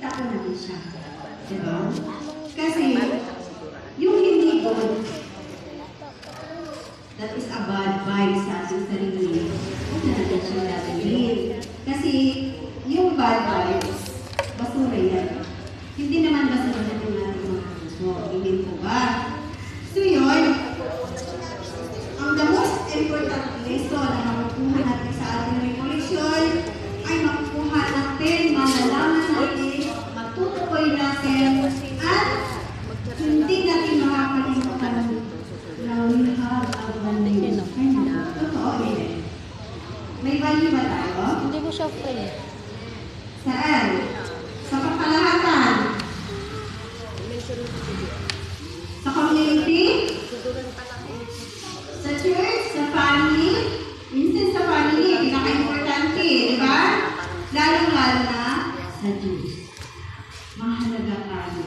itapo natin siya. Diba? Kasi, yung hindi good, that is a bad vibe sa ating sarili. Huwag na natin siya dadalhin. Kasi, yung bad vibes, basura yan. Hindi naman basura na yung ating mga puso. Hindi po ba? So yun, ang the most important lesson na makukuha natin sa ating recollection ay makukuha natin, malalaman natin, matutukoy natin, at hindi natin makakalimutan na we have a value. Totoo, eh. May value ba tayo? Hindi ko siya free. Saan? Sa kapalahatan? Sa community? Sa church? Sa family? Minsan sa family, pinaka-importante, di ba? Lalong-lalo na sa Diyos. Mahalaga tayo.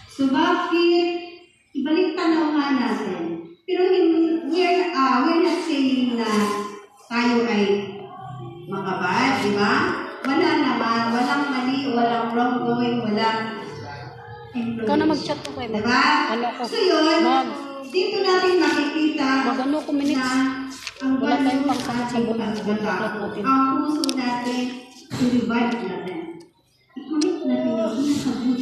So bakit? Ibalik tanaw nga natin. Pero we're not saying na tayo ay makabad, di ba? Wala naman, walang mali, walang wrongdoing, walang influence. Ikaw na mag-chat ko kayo. Diba? Ano ko? So yun, dito natin makikita Mag-ano ko minutes? na ang Wala tayong value pangkamat sa ating bulan. pagkatao, ang puso natin, i-revive natin. I-commit natin yung nasa good